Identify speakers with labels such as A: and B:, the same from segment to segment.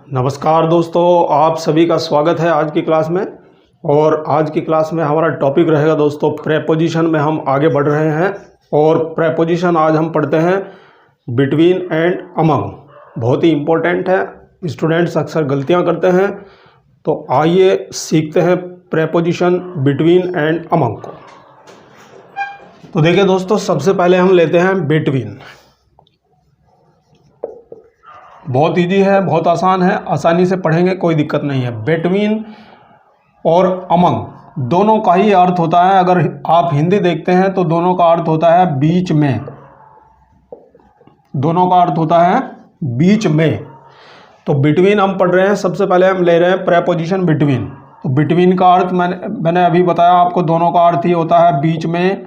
A: नमस्कार दोस्तों, आप सभी का स्वागत है आज की क्लास में। और आज की क्लास में हमारा टॉपिक रहेगा दोस्तों प्रेपोजिशन में हम आगे बढ़ रहे हैं। और प्रेपोजिशन आज हम पढ़ते हैं बिटवीन एंड अमंग। बहुत ही इम्पोर्टेंट है, स्टूडेंट्स अक्सर गलतियां करते हैं। तो आइए सीखते हैं प्रेपोजिशन बिटवीन एंड अमंग को। तो देखिए दोस्तों, सबसे पहले हम लेते हैं बिटवीन। बहुत इजी है, बहुत आसान है, आसानी से पढ़ेंगे, कोई दिक्कत नहीं है। बिटवीन और अमंग दोनों का ही अर्थ होता है, अगर आप हिंदी देखते हैं तो दोनों का अर्थ होता है बीच में। दोनों का अर्थ होता है बीच में। तो बिटवीन हम पढ़ रहे हैं, सबसे पहले हम ले रहे हैं प्रेपोजिशन बिटवीन। तो बिटवीन का अर्थ मैंने अभी बताया आपको, दोनों का अर्थ ही होता है बीच में।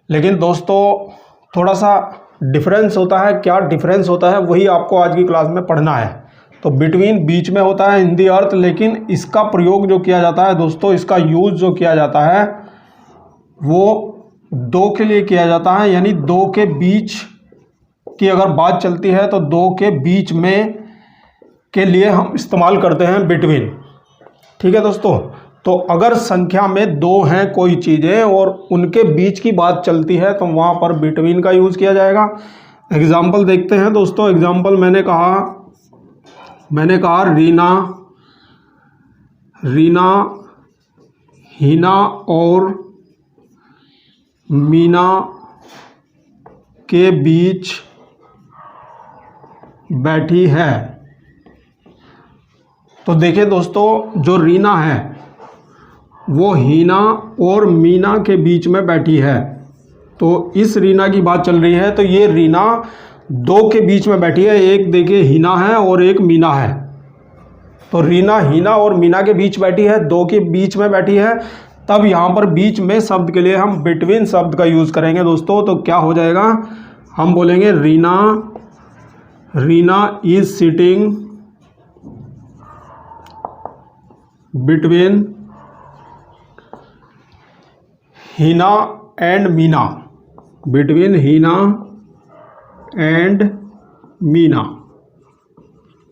A: लेकिन दोस्तों थोड़ा सा डिफरेंस होता है। क्या डिफरेंस होता है वही आपको आज की क्लास में पढ़ना है। तो बिटवीन बीच में होता है हिंदी अर्थ, लेकिन इसका प्रयोग जो किया जाता है दोस्तों, इसका यूज जो किया जाता है वो दो के लिए किया जाता है। यानी दो के बीच की अगर बात चलती है तो दो के बीच में के लिए हम इस्तेमाल करते हैं बिटवीन। ठीक है दोस्तों। तो अगर संख्या में दो हैं कोई चीज़ें और उनके बीच की बात चलती है तो वहाँ पर बिटवीन का यूज़ किया जाएगा। एग्जाम्पल देखते हैं दोस्तों। एग्जाम्पल मैंने कहा रीना हिना और मीना के बीच बैठी है। तो देखिए दोस्तों, जो रीना है वो हीना और मीना के बीच में बैठी है। तो इस रीना की बात चल रही है, तो ये रीना दो के बीच में बैठी है। एक देखिए हीना है और एक मीना है। तो रीना हीना और मीना के बीच बैठी है, दो के बीच में बैठी है। तब यहाँ पर बीच में शब्द के लिए हम बिटवीन शब्द का यूज़ करेंगे दोस्तों। तो क्या हो जाएगा, हम बोलेंगे Reena is sitting between Heena and Meena. Between Heena and Meena.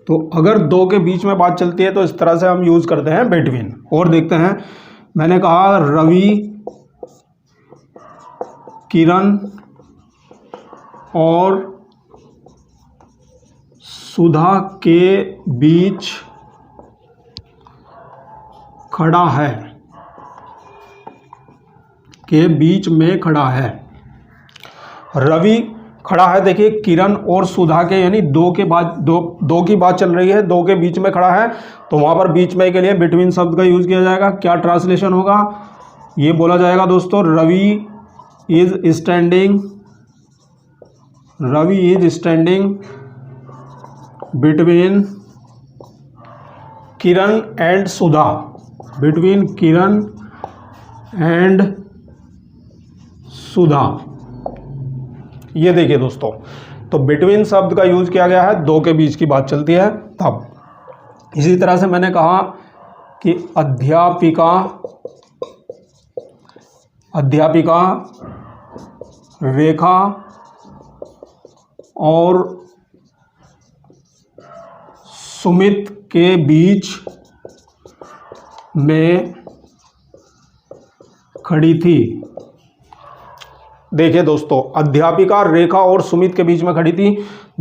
A: तो अगर दो के बीच में बात चलती है तो इस तरह से हम यूज़ करते हैं बिटवीन। और देखते हैं, मैंने कहा रवि किरण और सुधा के बीच खड़ा है। के बीच में खड़ा है। रवि खड़ा है, देखिए किरण और सुधा के, यानी दो की बात चल रही है, दो के बीच में खड़ा है। तो वहां पर बीच में के लिए बिटवीन शब्द का यूज किया जाएगा। क्या ट्रांसलेशन होगा, ये बोला जाएगा दोस्तों, Ravi is standing between Kiran and Sudha. Between Kiran and Sudha. ये देखिए दोस्तों, तो बिटवीन शब्द का यूज किया गया है, दो के बीच की बात चलती है तब। इसी तरह से मैंने कहा कि अध्यापिका रेखा और सुमित के बीच में खड़ी थी। देखिए दोस्तों, अध्यापिका रेखा और सुमित के बीच में खड़ी थी।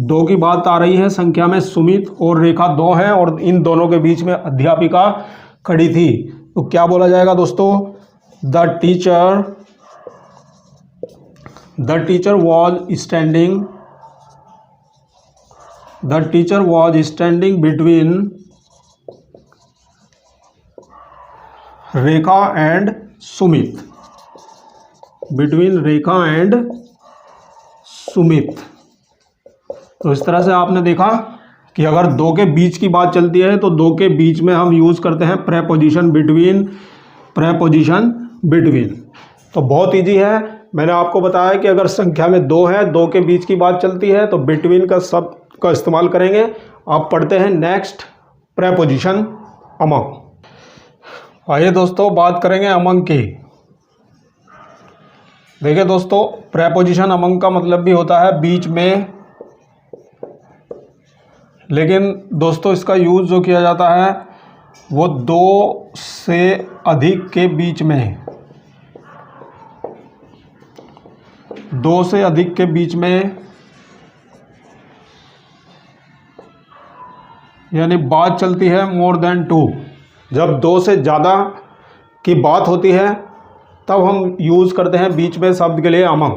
A: दो की बात आ रही है, संख्या में सुमित और रेखा दो हैं और इन दोनों के बीच में अध्यापिका खड़ी थी। तो क्या बोला जाएगा दोस्तों, the teacher was standing between Rekha and Sumit. Between Rekha and Sumit. तो इस तरह से आपने देखा कि अगर दो के बीच की बात चलती है तो दो के बीच में हम यूज करते हैं प्रेपोजिशन बिटवीन। तो बहुत इजी है। मैंने आपको बताया कि अगर संख्या में दो है, दो के बीच की बात चलती है तो बिटवीन का शब्द का इस्तेमाल करेंगे। आप पढ़ते हैं नेक्स्ट प्रेपोजिशन अमंग। आइए दोस्तों बात करेंगे अमंग की। देखिए दोस्तों, प्रेपोजिशन अमंग का मतलब भी होता है बीच में, लेकिन दोस्तों इसका यूज़ जो किया जाता है वो 2 से अधिक के बीच में, 2 से अधिक के बीच में, यानी बात चलती है मोर देन 2। जब 2 से ज़्यादा की बात होती है तब हम यूज़ करते हैं बीच में शब्द के लिए अमंग।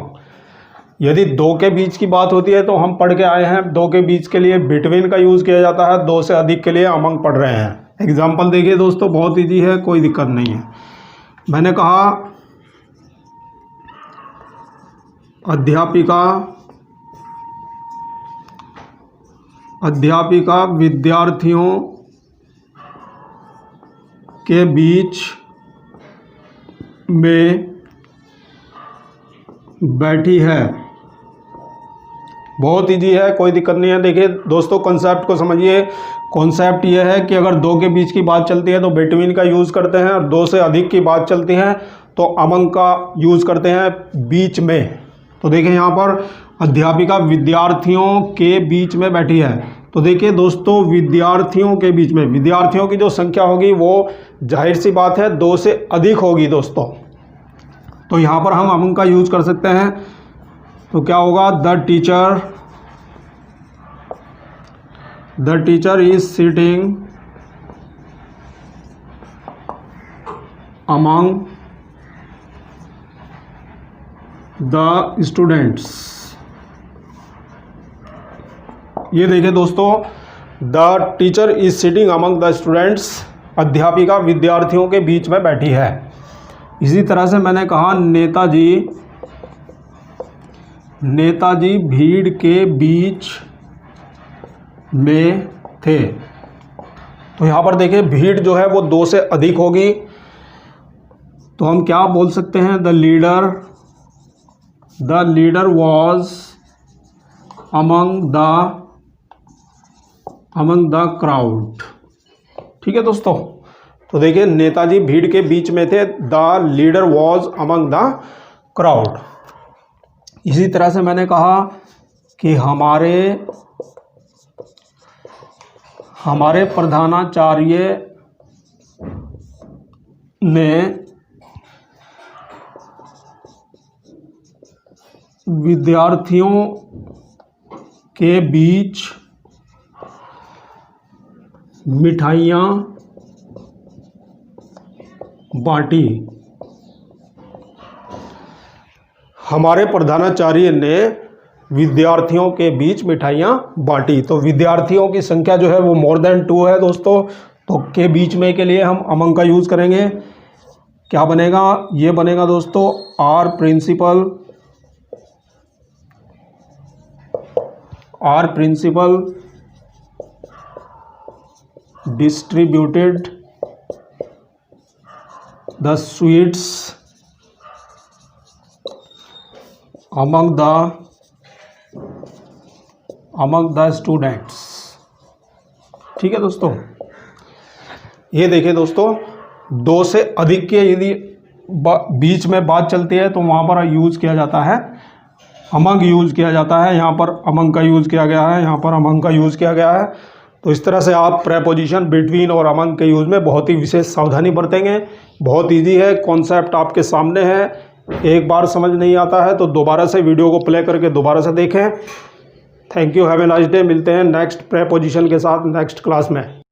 A: यदि 2 के बीच की बात होती है तो हम पढ़ के आए हैं 2 के बीच के लिए बिटवीन का यूज़ किया जाता है, 2 से अधिक के लिए अमंग पढ़ रहे हैं। एग्जाम्पल देखिए दोस्तों, बहुत ईजी है, कोई दिक्कत नहीं है। मैंने कहा अध्यापिका विद्यार्थियों के बीच में बैठी है। बहुत इजी है, कोई दिक्कत नहीं है। देखिए दोस्तों कॉन्सेप्ट को समझिए। कॉन्सेप्ट ये है कि अगर 2 के बीच की बात चलती है तो बिटवीन का यूज़ करते हैं, और 2 से अधिक की बात चलती है तो अमंग का यूज़ करते हैं बीच में। तो देखिए यहाँ पर अध्यापिका विद्यार्थियों के बीच में बैठी है, तो देखिए दोस्तों विद्यार्थियों के बीच में, विद्यार्थियों की जो संख्या होगी वो जाहिर सी बात है 2 से अधिक होगी दोस्तों। तो यहाँ पर हम अमंग का यूज़ कर सकते हैं। तो क्या होगा, the teacher is sitting among the students. ये देखिए दोस्तों, the teacher is sitting among the students, अध्यापिका विद्यार्थियों के बीच में बैठी है। इसी तरह से मैंने कहा नेताजी भीड़ के बीच में थे। तो यहाँ पर देखिए भीड़ जो है वो 2 से अधिक होगी, तो हम क्या बोल सकते हैं, the leader was among the crowd. ठीक है दोस्तों, तो देखिए नेताजी भीड़ के बीच में थे, the leader was among the crowd. इसी तरह से मैंने कहा कि हमारे प्रधानाचार्य ने विद्यार्थियों के बीच मिठाइयाँ बांटी। हमारे प्रधानाचार्य ने विद्यार्थियों के बीच मिठाइयाँ बांटी। तो विद्यार्थियों की संख्या जो है वो मोर देन 2 है दोस्तों, तो के बीच में के लिए हम अमंग का यूज़ करेंगे। क्या बनेगा, ये बनेगा दोस्तों, R principal distributed the sweets among the students. ठीक है दोस्तों, ये देखिए दोस्तों, 2 से अधिक के यदि बीच में बात चलती है तो वहाँ पर यूज़ किया जाता है अमंग यूज़ किया जाता है। यहाँ पर अमंग का यूज़ किया गया है, यहाँ पर अमंग का यूज़ किया गया है। तो इस तरह से आप प्रेपोजिशन बिटवीन और अमंग के यूज़ में बहुत ही विशेष सावधानी बरतेंगे। बहुत इजी है, कॉन्सेप्ट आपके सामने है। एक बार समझ नहीं आता है तो दोबारा से वीडियो को प्ले करके दोबारा से देखें। Thank you, have a nice day. मिलते हैं नेक्स्ट प्रेपोजिशन के साथ नेक्स्ट क्लास में।